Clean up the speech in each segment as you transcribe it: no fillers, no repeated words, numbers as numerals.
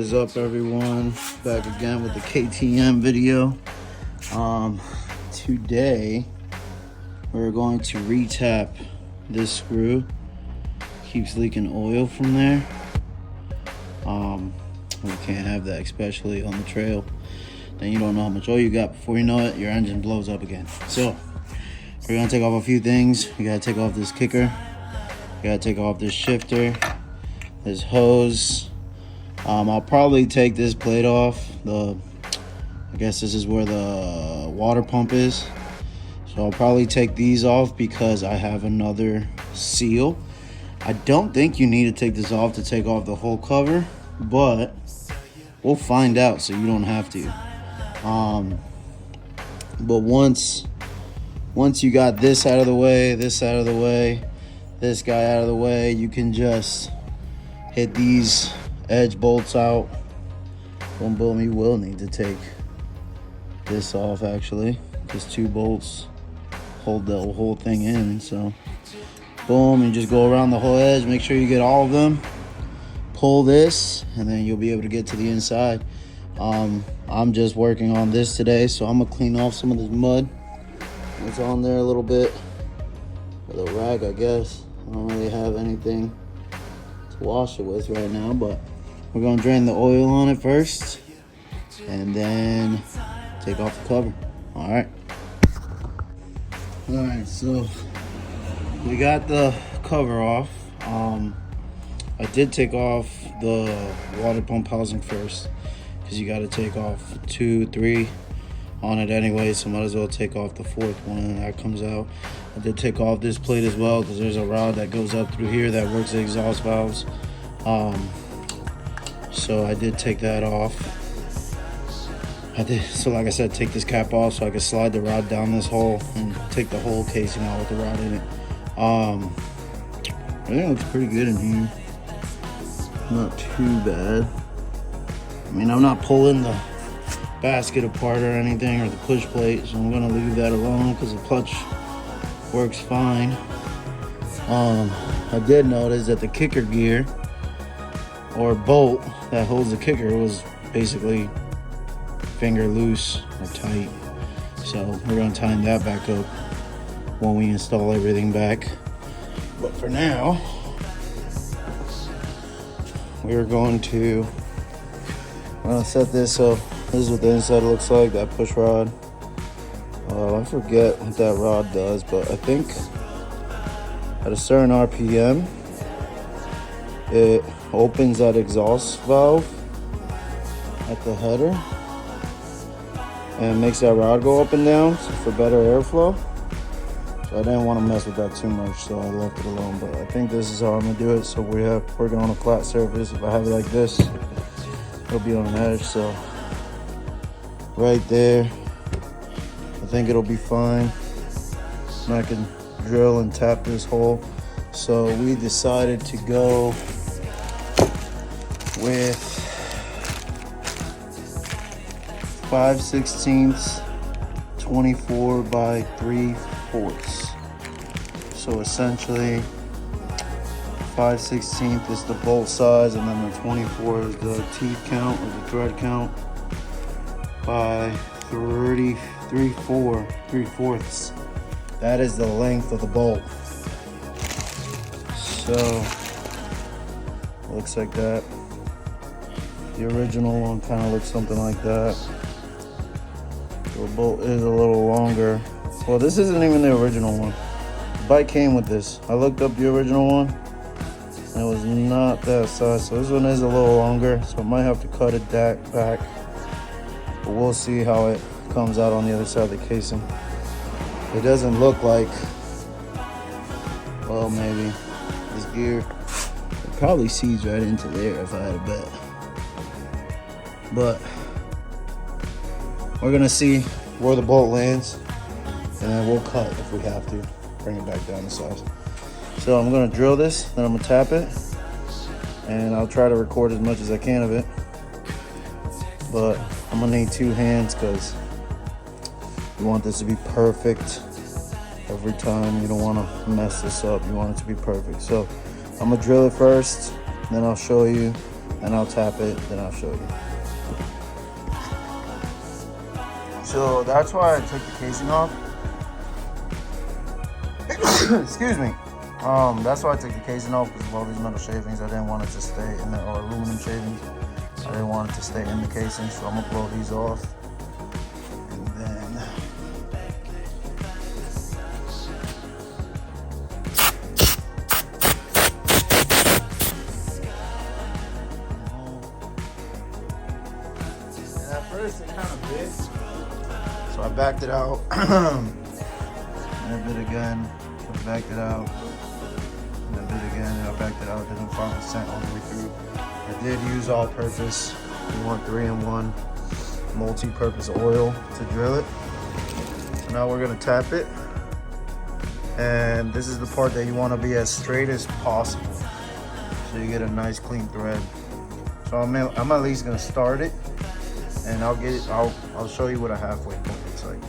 is up, everyone? Back again with the KTM video. Today we're going to retap this screw. Keeps leaking oil from there. We can't have that, especially on the trail. Then you don't know how much oil you got. Before you know it, your engine blows up again. So we're gonna take off a few things. We gotta take off this kicker. We gotta take off this shifter, this hose. I'll probably take this plate off. I guess this is where the water pump is. So I'll probably take these off because I have another seal. I don't think you need to take this off to take off the whole cover, but we'll find out so you don't have to. But once you got this out of the way, this out of the way, this guy out of the way, you can just hit these edge bolts out. Boom, boom. You will need to take this off, actually, because 2 bolts hold the whole thing in. So boom, you just go around the whole edge, make sure you get all of them, pull this, and then you'll be able to get to the inside. I'm just working on this today, so I'm gonna clean off some of this mud that's on there a little bit with a rag, I guess. I don't really have anything to wash it with right now, but we're gonna drain the oil on it first and then take off the cover. All right, so we got the cover off. I did take off the water pump housing first because you got to take off 2, 3 on it anyway, so might as well take off the 4th one and that comes out. I did take off this plate as well because there's a rod that goes up through here that works the exhaust valves. So I did take that off. So like I said, take this cap off so I can slide the rod down this hole and take the whole casing out with the rod in it. I think it looks pretty good in here. Not too bad. I mean, I'm not pulling the basket apart or anything, or the push plate, so I'm gonna leave that alone because the clutch works fine. I did notice that the kicker gear or bolt that holds the kicker was basically finger loose or tight, so we're gonna tighten that back up when we install everything back. But for now, we're going to set this up. This is what the inside looks like, that push rod. I forget what that rod does, but I think at a certain RPM, it opens that exhaust valve at the header and makes that rod go up and down for better airflow. So I didn't want to mess with that too much, so I left it alone. But I think this is how I'm gonna do it. So we're working on a flat surface. If I have it like this, it'll be on an edge. So right there, I think it'll be fine. And I can drill and tap this hole. So we decided to go with 5/16, 24 by 3/4. So essentially 5/16 is the bolt size, and then the 24 is the teeth count or the thread count, by 3/4. That is the length of the bolt. So it looks like that. The original one kind of looks something like that. The bolt is a little longer. Well, this isn't even the original one. The bike came with this. I looked up the original one, and it was not that size. So this one is a little longer, so I might have to cut it back. But we'll see how it comes out on the other side of the casing. It doesn't look like, well, maybe this gear, it probably sees right into there if I had a bet. But we're gonna see where the bolt lands, and then we'll cut if we have to, bring it back down to size. So I'm gonna drill this, then I'm gonna tap it, and I'll try to record as much as I can of it. But I'm gonna need 2 hands because you want this to be perfect every time. You don't want to mess this up. You want it to be perfect. So I'm gonna drill it first, then I'll show you and I'll tap it, then I'll show you. So that's why I took the casing off. Excuse me. That's why I took the casing off, because of all these metal shavings. I didn't want it to stay in there, or aluminum shavings. I didn't want it to stay in the casing, so I'm gonna blow these off. And then and at first it kind of bit, so I backed it out. And I bit again, so I backed it out. And I bit again, and I backed it out. Didn't finally sent all the way through. I did use all-purpose. You want 3-in-1 multi-purpose oil to drill it. So now we're gonna tap it. And this is the part that you want to be as straight as possible, so you get a nice clean thread. So I'm at least gonna start it, and I'll show you what a halfway point looks like.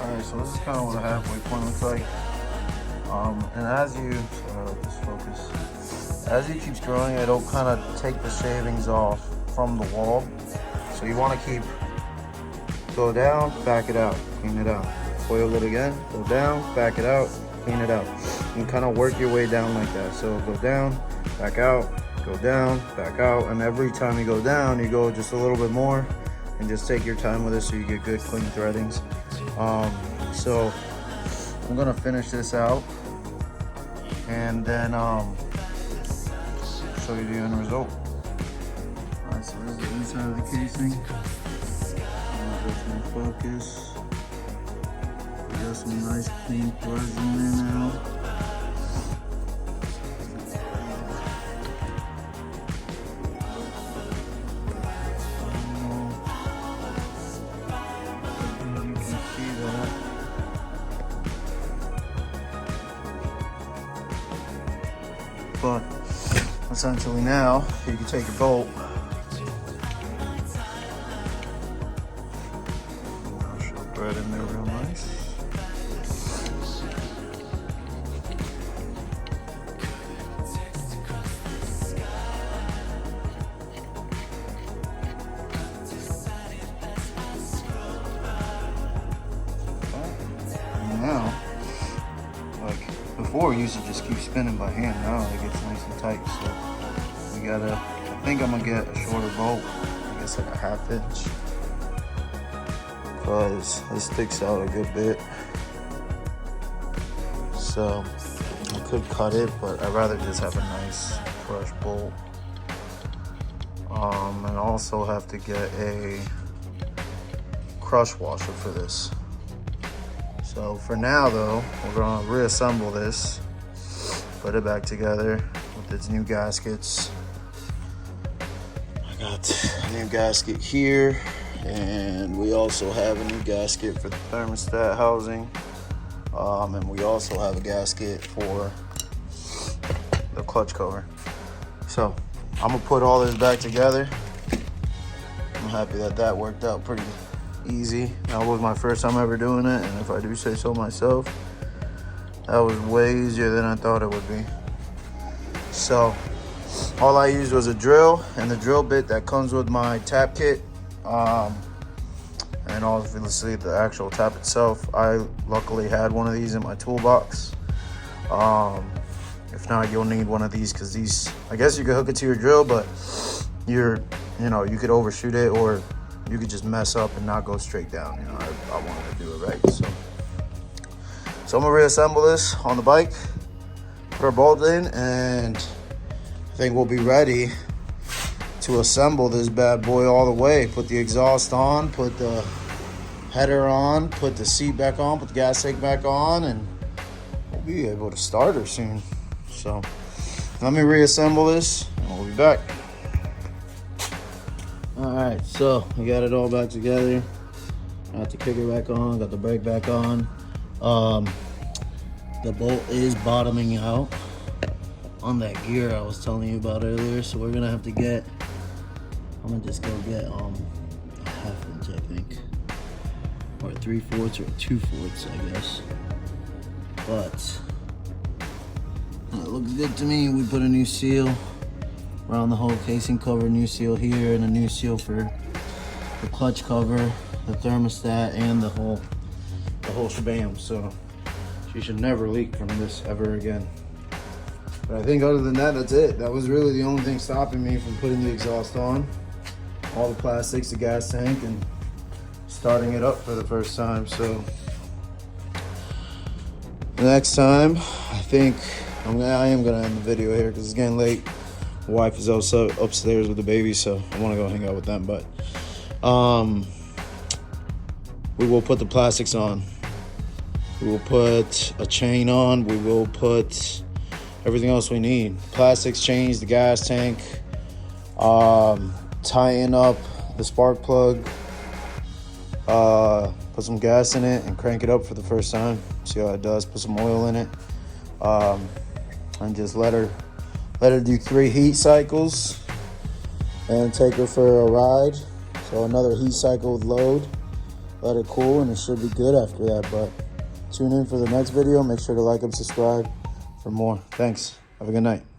All right, so this is kind of what a halfway point looks like. And as you just focus, as you keep screwing, it'll kind of take the shavings off from the wall. So you want to go down, back it out, clean it out. Oil it again, go down, back it out, clean it out. And kind of work your way down like that. So go down, back out, go down, back out. And every time you go down, you go just a little bit more, and just take your time with it so you get good clean threadings. So I'm gonna finish this out, and then show you the end result. All right, so this is the inside of the casing. Go to focus. We got some nice clean threads in there now. You can see that. But essentially now, you can take a bolt. I'll show thread in there real nice. And now, like before, we used to just keep spinning by hand. Now it gets nice and tight, so we gotta, I think I'm gonna get a shorter bolt, I guess like a 1/2 inch, because this sticks out a good bit. So I could cut it, but I'd rather just have a nice fresh bolt. And also have to get a crush washer for this. So for now though, we're gonna reassemble this, put it back together with its new gaskets. I got a new gasket here, and we also have a new gasket for the thermostat housing. And we also have a gasket for the clutch cover. So I'm gonna put all this back together. I'm happy that that worked out pretty easy. That was my first time ever doing it, and if I do say so myself, that was way easier than I thought it would be. So all I used was a drill and the drill bit that comes with my tap kit, and obviously the actual tap itself. I luckily had one of these in my toolbox. If not, you'll need one of these, because these, I guess you could hook it to your drill, but you could overshoot it, or you could just mess up and not go straight down. I wanted to do it right. So I'm gonna reassemble this on the bike, put our bolt in, and I think we'll be ready to assemble this bad boy all the way. Put the exhaust on, put the header on, put the seat back on, put the gas tank back on, and we'll be able to start her soon. So let me reassemble this, and we'll be back. All right, so we got it all back together. Got the kicker back on, got the brake back on. The bolt is bottoming out on that gear I was telling you about earlier, so we're gonna have to get, I'm gonna just go get a 1/2 inch, I think, or 3/4 or 2/4, I guess. But it looks good to me. We put a new seal around the whole casing cover, new seal here, and a new seal for the clutch cover, the thermostat, and the whole shebang. So she should never leak from this ever again. But I think other than that, that's it. That was really the only thing stopping me from putting the exhaust on. All the plastics, the gas tank, and starting it up for the first time. So the next time, I think I am gonna end the video here because it's getting late. My wife is also upstairs with the baby, so I want to go hang out with them. But we will put the plastics on. We will put a chain on. We will put everything else we need. Plastics, chains, the gas tank, tighten up the spark plug, put some gas in it and crank it up for the first time. See how it does. Put some oil in it, and just let her do 3 heat cycles and take her for a ride. So another heat cycle with load. Let it cool and it should be good after that. But tune in for the next video. Make sure to like and subscribe for more. Thanks. Have a good night.